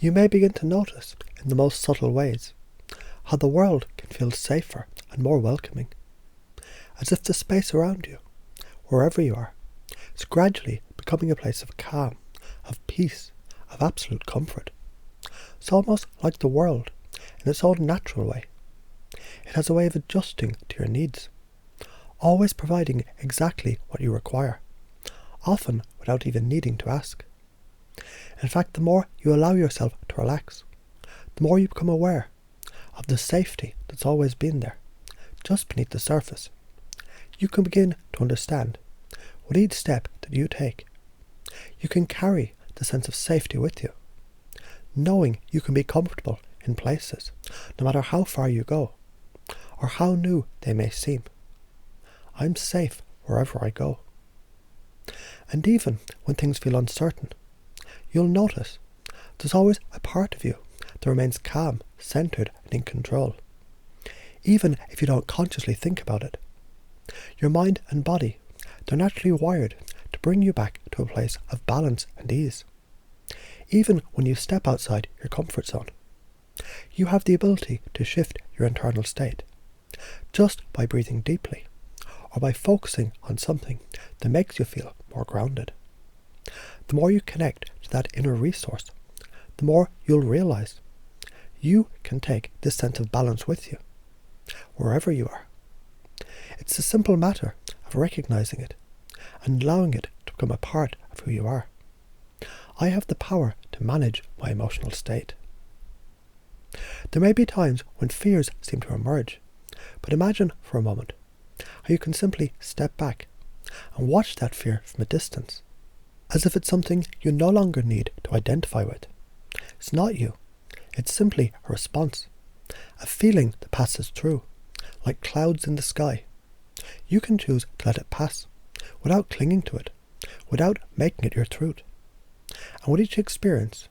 You may begin to notice, in the most subtle ways, how the world can feel safer and more welcoming, as if the space around you, wherever you are, is gradually becoming a place of calm, of peace, of absolute comfort. It's almost like the world, in its own natural way. It has a way of adjusting to your needs, always providing exactly what you require, often without even needing to ask. In fact, the more you allow yourself to relax, the more you become aware of the safety that's always been there, just beneath the surface. You can begin to understand, with each step that you take, you can carry the sense of safety with you, knowing you can be comfortable in places, no matter how far you go, or how new they may seem. I'm safe wherever I go. And even when things feel uncertain, you'll notice there's always a part of you that remains calm, centered, and in control, even if you don't consciously think about it. Your mind and body, they're naturally wired to bring you back to a place of balance and ease. Even when you step outside your comfort zone, you have the ability to shift your internal state, just by breathing deeply, or by focusing on something that makes you feel more grounded. The more you connect to that inner resource, the more you'll realize you can take this sense of balance with you, wherever you are. It's a simple matter of recognizing it and allowing it to become a part of who you are. I have the power to manage my emotional state. There may be times when fears seem to emerge, but imagine for a moment how you can simply step back and watch that fear from a distance, as if it's something you no longer need to identify with. It's not you. It's simply a response, a feeling that passes through, like clouds in the sky. You can choose to let it pass, without clinging to it, without making it your truth. And with each experience,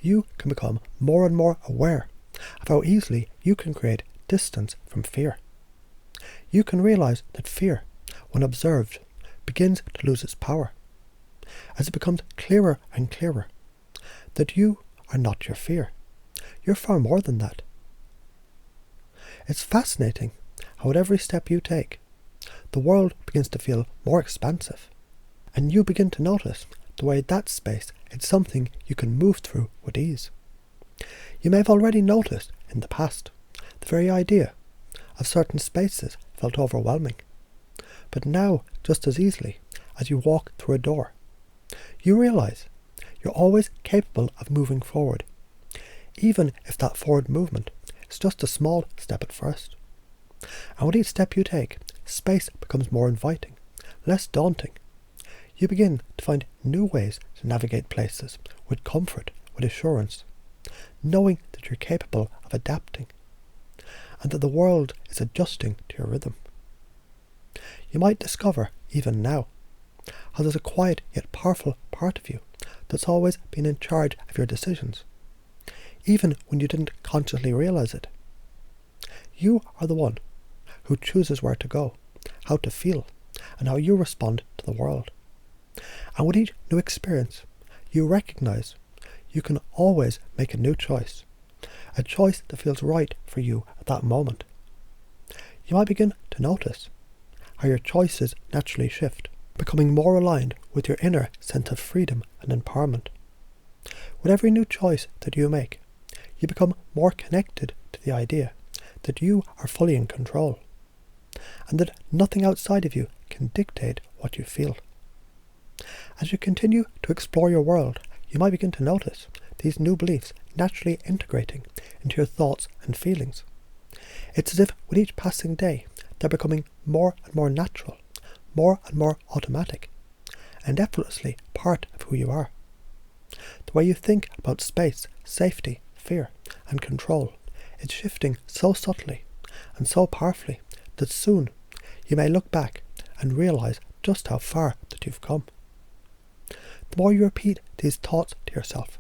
you can become more and more aware of how easily you can create distance from fear. You can realize that fear, when observed, begins to lose its power, as it becomes clearer and clearer that you are not your fear. You're far more than that. It's fascinating how at every step you take, the world begins to feel more expansive, and you begin to notice the way that space is something you can move through with ease. You may have already noticed in the past the very idea of certain spaces felt overwhelming, but now, just as easily as you walk through a door, you realize you're always capable of moving forward, even if that forward movement is just a small step at first. And with each step you take, space becomes more inviting, less daunting. You begin to find new ways to navigate places with comfort, with assurance, knowing that you're capable of adapting, and that the world is adjusting to your rhythm. You might discover, even now, how there's a quiet yet powerful part of you that's always been in charge of your decisions, even when you didn't consciously realize it. You are the one who chooses where to go, how to feel, and how you respond to the world. And with each new experience, you recognize you can always make a new choice, a choice that feels right for you at that moment. You might begin to notice how your choices naturally shift, becoming more aligned with your inner sense of freedom and empowerment. With every new choice that you make, you become more connected to the idea that you are fully in control, and that nothing outside of you can dictate what you feel. As you continue to explore your world, you might begin to notice these new beliefs naturally integrating into your thoughts and feelings. It's as if with each passing day, they're becoming more and more natural, more and more automatic, and effortlessly part of who you are. The way you think about space, safety, fear, and control is shifting so subtly and so powerfully that soon you may look back and realize just how far that you've come. The more you repeat these thoughts to yourself,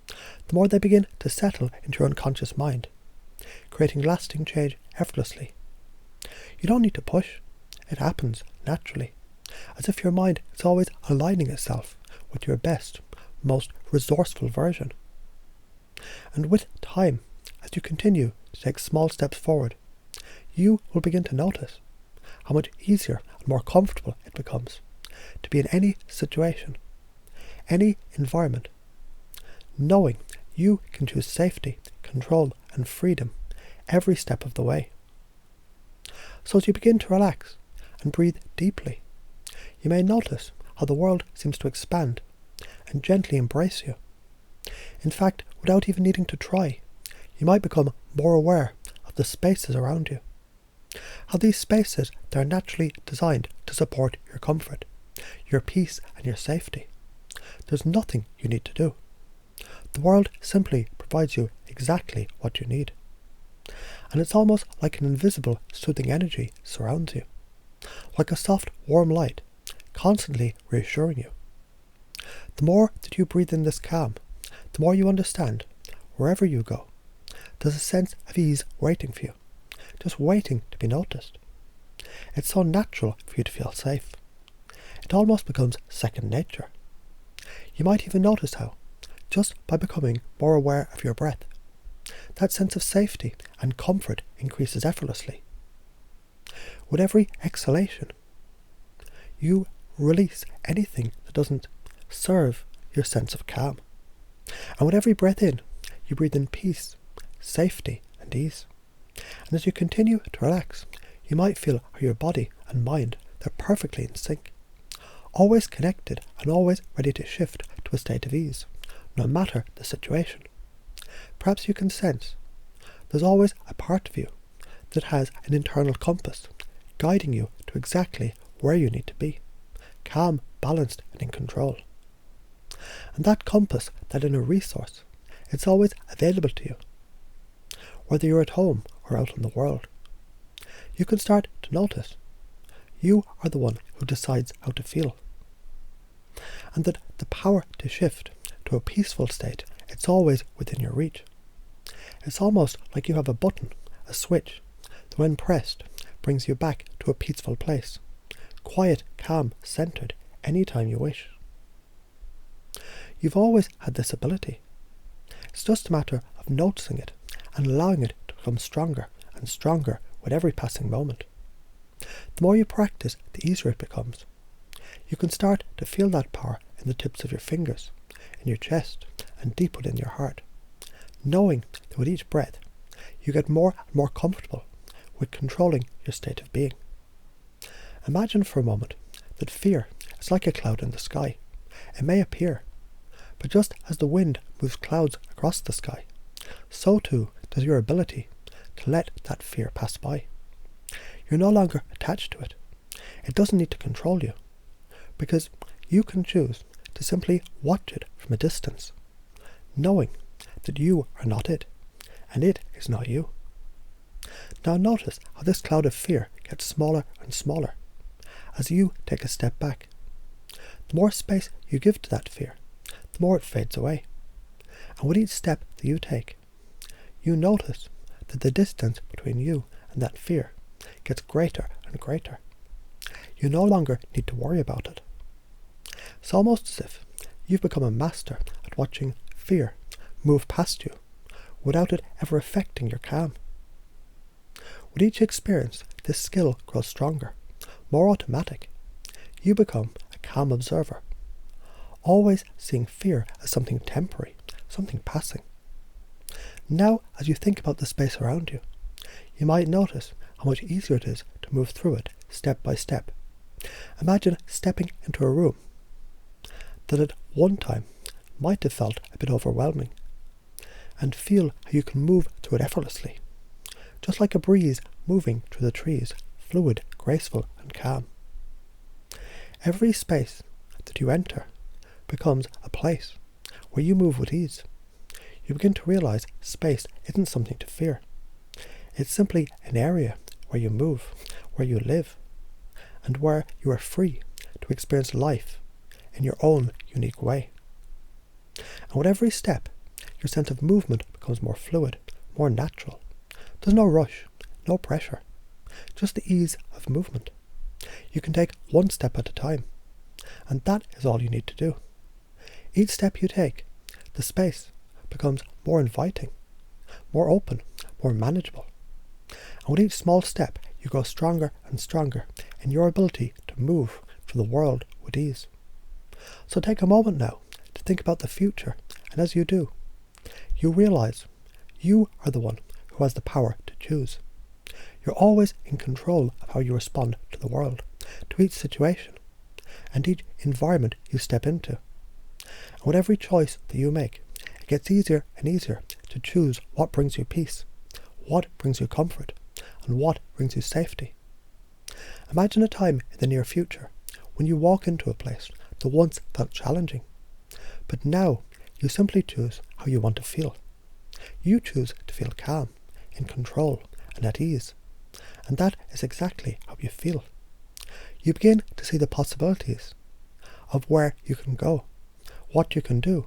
the more they begin to settle into your unconscious mind, creating lasting change effortlessly. You don't need to push. It happens naturally, as if your mind is always aligning itself with your best, most resourceful version. And with time, as you continue to take small steps forward, you will begin to notice how much easier and more comfortable it becomes to be in any situation, any environment, knowing you can choose safety, control and freedom every step of the way. So as you begin to relax and breathe deeply, you may notice how the world seems to expand and gently embrace you. In fact, without even needing to try, you might become more aware of the spaces around you. How these spaces, they're naturally designed to support your comfort, your peace and your safety. There's nothing you need to do. The world simply provides you exactly what you need. And it's almost like an invisible, soothing energy surrounds you, like a soft, warm light, constantly reassuring you. The more that you breathe in this calm, the more you understand, wherever you go, there's a sense of ease waiting for you, just waiting to be noticed. It's so natural for you to feel safe. It almost becomes second nature. You might even notice how, just by becoming more aware of your breath, that sense of safety and comfort increases effortlessly. With every exhalation, you release anything that doesn't serve your sense of calm. And with every breath in, you breathe in peace, safety and ease. And as you continue to relax, you might feel how your body and mind, they're perfectly in sync, always connected and always ready to shift to a state of ease, no matter the situation. Perhaps you can sense there's always a part of you that has an internal compass, guiding you to exactly where you need to be, calm, balanced and in control. And that compass, that inner resource, it's always available to you. Whether you're at home or out in the world, you can start to notice you are the one who decides how to feel. And that the power to shift to a peaceful state, it's always within your reach. It's almost like you have a button, a switch, that when pressed, brings you back to a peaceful place, quiet, calm, centered, anytime you wish. You've always had this ability. It's just a matter of noticing it and allowing it to become stronger and stronger with every passing moment. The more you practice, the easier it becomes. You can start to feel that power in the tips of your fingers, in your chest, and deep within your heart, knowing that with each breath, you get more and more comfortable with controlling your state of being. Imagine for a moment that fear is like a cloud in the sky. It may appear, but just as the wind moves clouds across the sky, so too does your ability to let that fear pass by. You're no longer attached to it. It doesn't need to control you, because you can choose to simply watch it from a distance, knowing that you are not it, and it is not you. Now notice how this cloud of fear gets smaller and smaller as you take a step back. The more space you give to that fear, the more it fades away. And with each step that you take, you notice that the distance between you and that fear gets greater and greater. You no longer need to worry about it. It's almost as if you've become a master at watching fear move past you without it ever affecting your calm. With each experience, this skill grows stronger, more automatic. You become a calm observer, always seeing fear as something temporary, something passing. Now, as you think about the space around you, you might notice how much easier it is to move through it step by step. Imagine stepping into a room that at one time might have felt a bit overwhelming, and feel how you can move through it effortlessly, just like a breeze moving through the trees, fluid, graceful and calm. Every space that you enter becomes a place where you move with ease. You begin to realize space isn't something to fear. It's simply an area where you move, where you live, and where you are free to experience life in your own unique way. And with every step, your sense of movement becomes more fluid, more natural. There's no rush, no pressure, just the ease of movement. You can take one step at a time, and that is all you need to do. Each step you take, the space becomes more inviting, more open, more manageable. And with each small step, you grow stronger and stronger in your ability to move through the world with ease. So take a moment now to think about the future, and as you do, you realize you are the one who has the power to choose. You're always in control of how you respond to the world, to each situation, and each environment you step into. And with every choice that you make, it gets easier and easier to choose what brings you peace, what brings you comfort, and what brings you safety. Imagine a time in the near future when you walk into a place that once felt challenging, but now you simply choose how you want to feel. You choose to feel calm, in control, and at ease. And that is exactly how you feel. You begin to see the possibilities of where you can go, what you can do,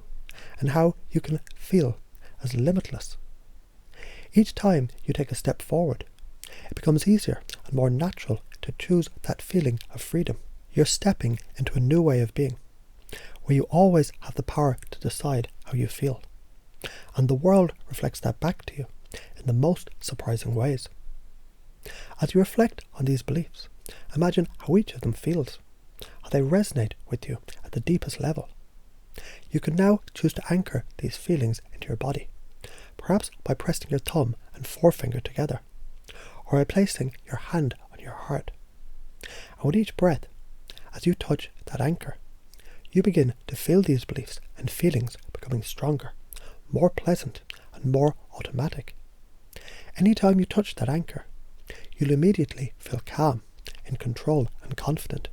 and how you can feel as limitless. Each time you take a step forward, it becomes easier and more natural to choose that feeling of freedom. You're stepping into a new way of being, where you always have the power to decide how you feel. And the world reflects that back to you in the most surprising ways. As you reflect on these beliefs, imagine how each of them feels, how they resonate with you at the deepest level. You can now choose to anchor these feelings into your body, perhaps by pressing your thumb and forefinger together, or by placing your hand on your heart. And with each breath, as you touch that anchor, you begin to feel these beliefs and feelings becoming stronger, more pleasant, and more automatic. Anytime you touch that anchor, you'll immediately feel calm, in control, and confident,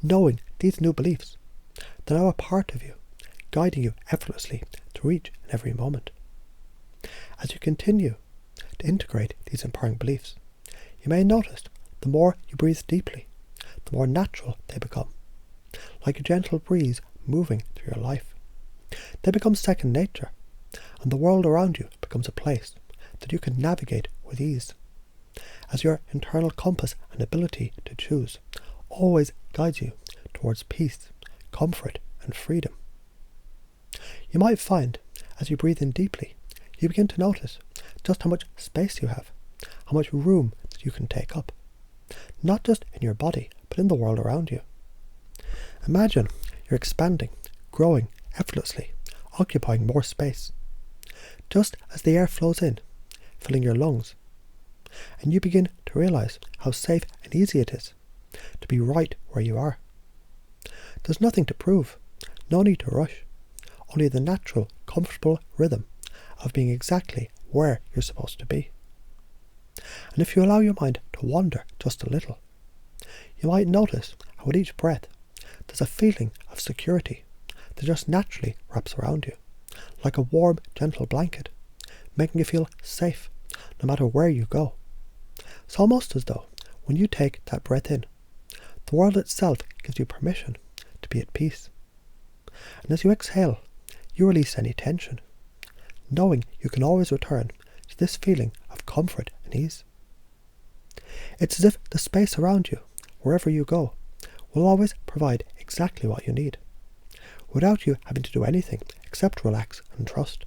knowing these new beliefs, they're now a part of you, guiding you effortlessly through each and every moment. As you continue to integrate these empowering beliefs, you may notice the more you breathe deeply, the more natural they become, like a gentle breeze moving through your life. They become second nature, and the world around you becomes a place that you can navigate with ease, as your internal compass and ability to choose always guides you towards peace, comfort, and freedom. You might find, as you breathe in deeply, you begin to notice just how much space you have, how much room that you can take up, not just in your body, but in the world around you. Imagine you're expanding, growing effortlessly, occupying more space, just as the air flows in, filling your lungs, and you begin to realize how safe and easy it is to be right where you are. There's nothing to prove, no need to rush, only the natural, comfortable rhythm of being exactly where you're supposed to be. And if you allow your mind to wander just a little, you might notice how with each breath there's a feeling of security that just naturally wraps around you, like a warm, gentle blanket, making you feel safe no matter where you go. It's almost as though when you take that breath in, the world itself gives you permission to be at peace. And as you exhale, you release any tension, knowing you can always return to this feeling of comfort and ease. It's as if the space around you, wherever you go, will always provide exactly what you need, without you having to do anything except relax and trust.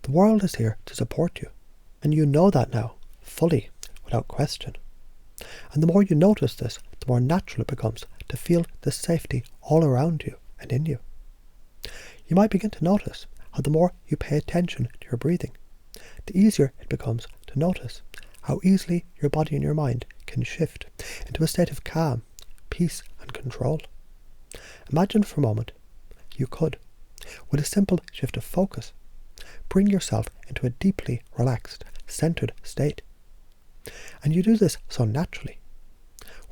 The world is here to support you, and you know that now, fully, without question. And the more you notice this, the more natural it becomes to feel this safety all around you and in you. You might begin to notice how the more you pay attention to your breathing, the easier it becomes to notice how easily your body and your mind can shift into a state of calm, peace, and control. Imagine for a moment you could, with a simple shift of focus, bring yourself into a deeply relaxed, centered state. And you do this so naturally,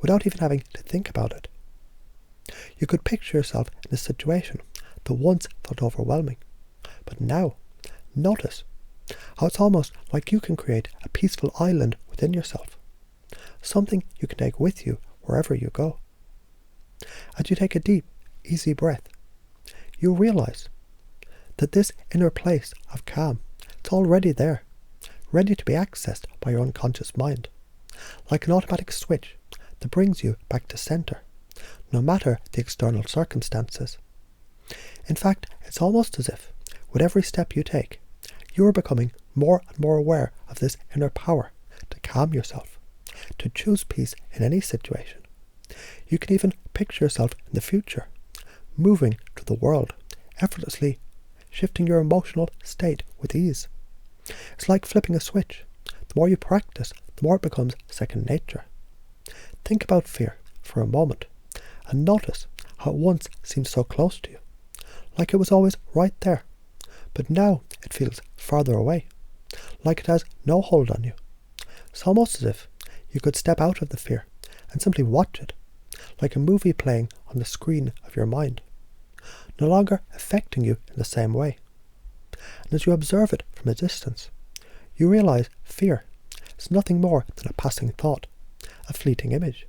without even having to think about it. You could picture yourself in a situation that once felt overwhelming, but now notice how it's almost like you can create a peaceful island within yourself, something you can take with you wherever you go. As you take a deep, easy breath, you realize that this inner place of calm, it's already there, ready to be accessed by your unconscious mind, like an automatic switch that brings you back to center, no matter the external circumstances. In fact, it's almost as if, With every step you take, you are becoming more and more aware of this inner power to calm yourself, to choose peace in any situation. You can even picture yourself in the future, moving through the world, effortlessly shifting your emotional state with ease. It's like flipping a switch. The more you practice, the more it becomes second nature. Think about fear for a moment and notice how it once seemed so close to you, like it was always right there, but now it feels farther away, like it has no hold on you. It's almost as if you could step out of the fear and simply watch it, like a movie playing on the screen of your mind, no longer affecting you in the same way. And as you observe it from a distance, you realize fear is nothing more than a passing thought, a fleeting image,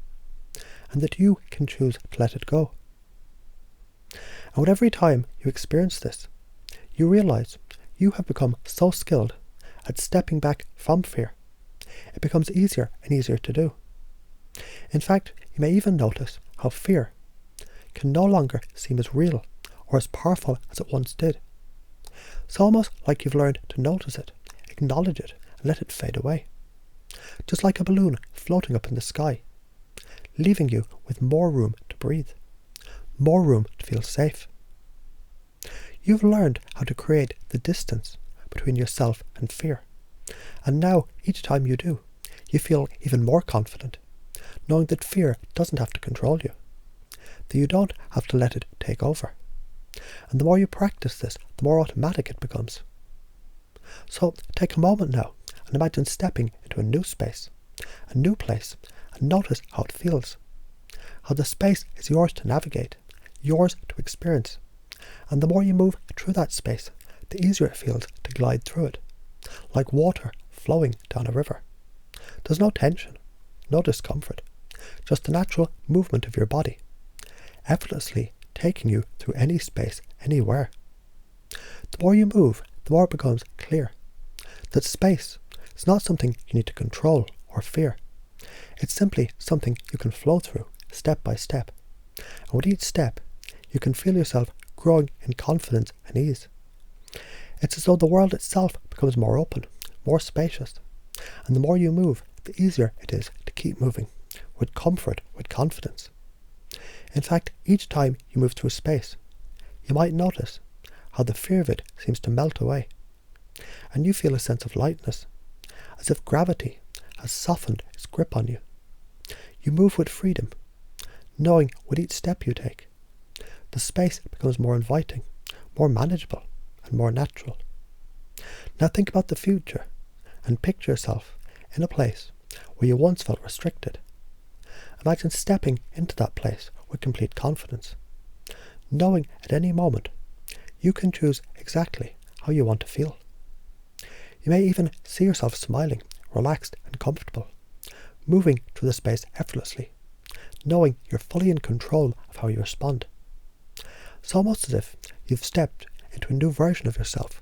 and that you can choose to let it go. And with every time you experience this, you realize you have become so skilled at stepping back from fear. It becomes easier and easier to do. In fact, you may even notice how fear can no longer seem as real or as powerful as it once did. It's almost like you've learned to notice it, acknowledge it, and let it fade away. Just like a balloon floating up in the sky, leaving you with more room to breathe, more room to feel safe. You've learned how to create the distance between yourself and fear. And now, each time you do, you feel even more confident, knowing that fear doesn't have to control you, that you don't have to let it take over. And the more you practice this, the more automatic it becomes. So take a moment now and imagine stepping into a new space, a new place, and notice how it feels. How the space is yours to navigate, yours to experience. And the more you move through that space, the easier it feels to glide through it, like water flowing down a river. There's no tension, no discomfort, just the natural movement of your body, effortlessly taking you through any space, anywhere. The more you move, the more it becomes clear that space is not something you need to control or fear. It's simply something you can flow through, step by step. And with each step, you can feel yourself growing in confidence and ease. It's as though the world itself becomes more open, more spacious. And the more you move, the easier it is to keep moving, with comfort, with confidence. In fact, each time you move through space, you might notice how the fear of it seems to melt away, and you feel a sense of lightness, as if gravity has softened its grip on you. You move with freedom, knowing with each step you take, the space becomes more inviting, more manageable, and more natural. Now think about the future, and picture yourself in a place where you once felt restricted. Imagine stepping into that place with complete confidence, knowing at any moment you can choose exactly how you want to feel. You may even see yourself smiling, relaxed and comfortable, moving through the space effortlessly, knowing you're fully in control of how you respond. It's almost as if you've stepped into a new version of yourself,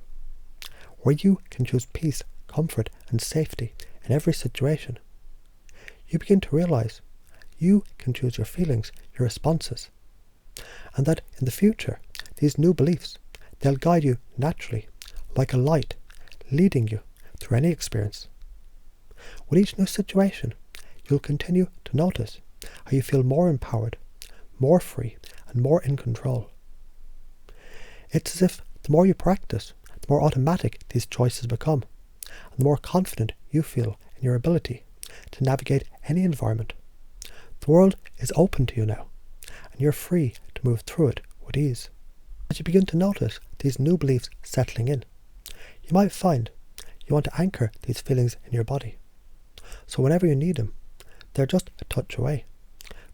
where you can choose peace, comfort and safety in every situation. You begin to realize you can choose your feelings, your responses, and that in the future, these new beliefs, they'll guide you naturally, like a light, leading you through any experience. With each new situation, you'll continue to notice how you feel more empowered, more free, and more in control. It's as if the more you practice, the more automatic these choices become, and the more confident you feel in your ability to navigate any environment. The world is open to you now, and you're free to move through it with ease. As you begin to notice these new beliefs settling in, you might find you want to anchor these feelings in your body. So whenever you need them, they're just a touch away.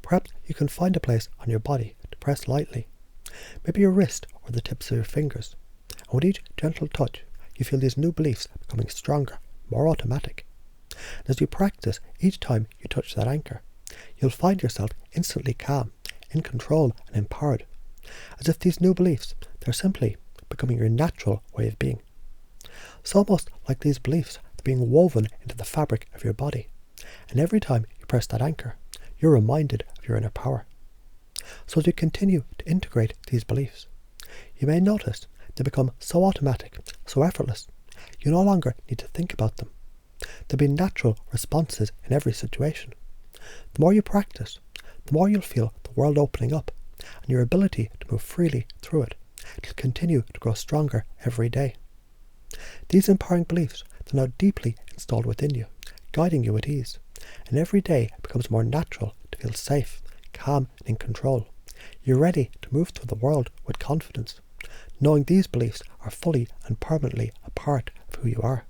Perhaps you can find a place on your body to press lightly, maybe your wrist or the tips of your fingers. And with each gentle touch, you feel these new beliefs becoming stronger, more automatic. And as you practice, each time you touch that anchor, you'll find yourself instantly calm, in control and empowered, as if these new beliefs, they're simply becoming your natural way of being. It's almost like these beliefs are being woven into the fabric of your body, and every time you press that anchor, you're reminded of your inner power. So as you continue to integrate these beliefs, you may notice They become so automatic, so effortless, you no longer need to think about them. There'll be natural responses in every situation. The more you practice, the more you'll feel the world opening up, and your ability to move freely through it. It'll continue to grow stronger every day. These empowering beliefs are now deeply installed within you, guiding you with ease, and every day it becomes more natural to feel safe, calm, and in control. You're ready to move through the world with confidence, knowing these beliefs are fully and permanently a part of who you are.